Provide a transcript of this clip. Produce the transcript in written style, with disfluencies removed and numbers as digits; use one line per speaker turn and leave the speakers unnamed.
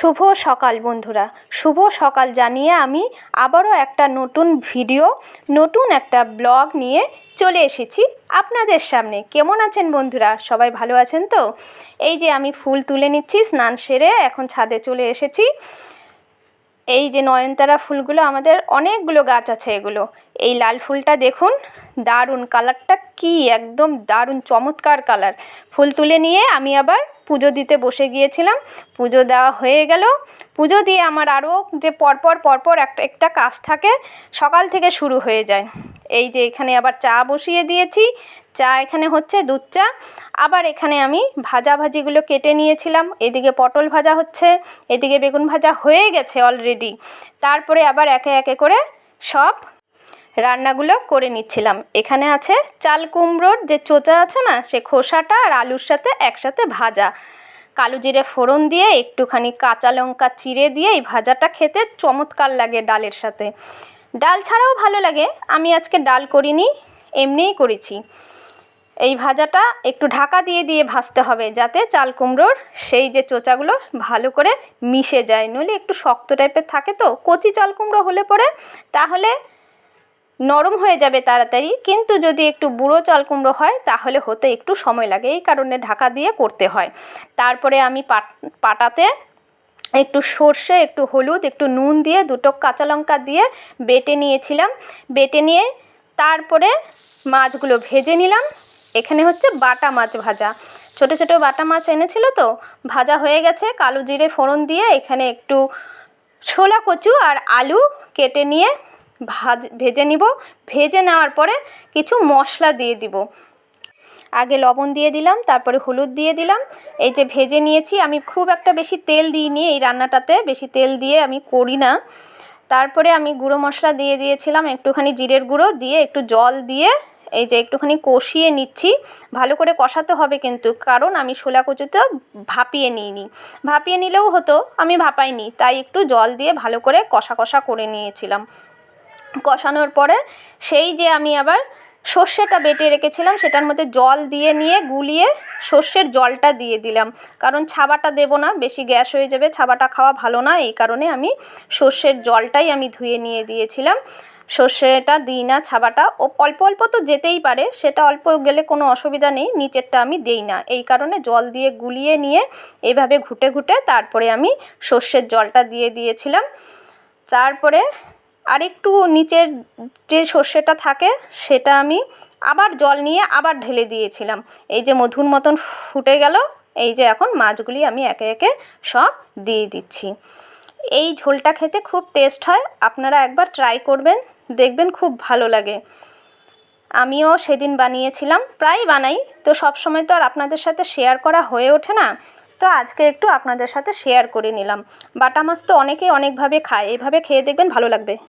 শুভ সকাল বন্ধুরা, শুভ সকাল জানিয়ে আমি আবারও একটা নতুন ভিডিও, নতুন একটা ব্লগ নিয়ে চলে এসেছি আপনাদের সামনে। কেমন আছেন বন্ধুরা? সবাই ভালো আছেন তো? এই যে আমি ফুল তুলে নিচ্ছি, স্নান সেরে এখন ছাদে চলে এসেছি। এই যে নয়নতারা ফুলগুলো, আমাদের অনেকগুলো গাছ আছে এগুলো। এই লাল ফুলটা দেখুন, দারুণ কালারটা, কি একদম দারুণ চমৎকার কালার। ফুল তুলে নিয়ে আমি আবার পুজো দিতে বসে গিয়েছিলাম। পুজো দেওয়া হয়ে গেল। পুজো দিয়ে আমার আরও যে পরপর একটা কাজ থাকে, সকাল থেকে শুরু হয়ে যায়। এই যে এখানে আবার চা বসিয়ে দিয়েছি, চা এখানে হচ্ছে দুধ চা। আবার এখানে আমি ভাজিগুলো কেটে নিয়েছিলাম, এদিকে পটল ভাজা হচ্ছে, এদিকে বেগুন ভাজা হয়ে গেছে অলরেডি। তারপরে আবার একে একে করে সব রান্নাগুলো করে নিচ্ছিলাম। এখানে আছে চাল কুমড়োর যে চোচা আছে না, সে খোসাটা আর আলুর সাথে একসাথে ভাজা, কালো জিরে ফোড়ন দিয়ে একটুখানি কাঁচা লঙ্কা চিড়ে দিয়ে এই ভাজাটা খেতে চমৎকার লাগে ডালের সাথে। ডাল ছাড়াও ভালো লাগে, আমি আজকে ডাল করিনি, এমনিই করেছি। এই ভাজাটা একটু ঢাকা দিয়ে দিয়ে ভাজতে হবে, যাতে চাল কুমড়োর সেই যে চোচাগুলো ভালো করে মিশে যায়, নইলে একটু শক্ত টাইপের থাকে তো। কচি চাল কুমড়ো হলে পরে তাহলে নরম হয়ে যাবে তাড়াতাড়ি, কিন্তু যদি একটু বুড়ো চাল কুমড়ো হয় তাহলে হতে একটু সময় লাগে, এই কারণে ঢাকা দিয়ে করতে হয়। তারপরে আমি পাটাতে একটু সর্ষে, একটু হলুদ, একটু নুন দিয়ে দুটো কাঁচা লঙ্কা দিয়ে বেটে নিয়েছিলাম। বেটে নিয়ে তারপরে মাছগুলো ভেজে নিলাম। এখানে হচ্ছে বাটা মাছ ভাজা, ছোট ছোট বাটা মাছ এনেছিল তো, ভাজা হয়ে গেছে। কালো জিরে ফোড়ন দিয়ে এখানে একটু ছোলা কচু আর আলু কেটে নিয়ে ভেজে নিব। ভেজে নেওয়ার পরে কিছু মশলা দিয়ে দিব। আগে লবণ দিয়ে দিলাম, তারপরে হলুদ দিয়ে দিলাম। এই যে ভেজে নিয়েছি, আমি খুব একটা বেশি তেল দিইনি এই রান্নাটাতে, বেশি তেল দিয়ে আমি করি না। তারপরে আমি গুঁড়ো মশলা দিয়ে দিয়েছিলাম, একটুখানি জিরের গুঁড়ো দিয়ে একটু জল দিয়ে এই যে একটুখানি কষিয়ে নিচ্ছি। ভালো করে কষাতে হবে কিন্তু, কারণ আমি ছোলা কচুতে ভাপিয়ে নিইনি। ভাপিয়ে নিলেও হতো, আমি ভাপাইনি, তাই একটু জল দিয়ে ভালো করে কষা করে নিয়েছিলাম। কষানোর পরে সেই যে আমি আবার সর্ষেটা বেটে রেখেছিলাম, সেটার মধ্যে জল দিয়ে নিয়ে গুলিয়ে সর্ষের জলটা দিয়ে দিলাম, কারণ ছাবাটা দেব না, বেশি গ্যাস হয়ে যাবে, ছাবাটা খাওয়া ভালো না, এই কারণে আমি সর্ষের জলটাই আমি ধুয়ে নিয়ে দিয়েছিলাম। সর্ষেটা দিই না, ছাবাটা অল্প অল্প তো যেতেই পারে, সেটা অল্প গেলে কোনো অসুবিধা নেই, নিচেরটা আমি দেই না, এই কারণে জল দিয়ে গুলিয়ে নিয়ে এইভাবে ঘুটে তারপরে আমি সর্ষের জলটা দিয়ে দিয়েছিলাম। তারপরে আরেকটু নিচের যে সর্ষেটা থাকে সেটা আমি আবার জল নিয়ে আবার ঢেলে দিয়েছিলাম। এই যে মধুর মতন ফুটে গেল। এই যে এখন মাছগুলি আমি একে একে সব দিয়ে দিচ্ছি। এই ঝোলটা খেতে খুব টেস্ট হয়, আপনারা একবার ট্রাই করবেন, দেখবেন খুব ভালো লাগে। আমিও সেদিন বানিয়েছিলাম, প্রায় বানাই তো, সব সময় তো আর আপনাদের সাথে শেয়ার করা হয়ে ওঠে না, তো আজকে একটু আপনাদের সাথে শেয়ার করে নিলাম। বাটা মাছ তো অনেকেই অনেকভাবে খায়, এইভাবে খেয়ে দেখবেন ভালো লাগবে।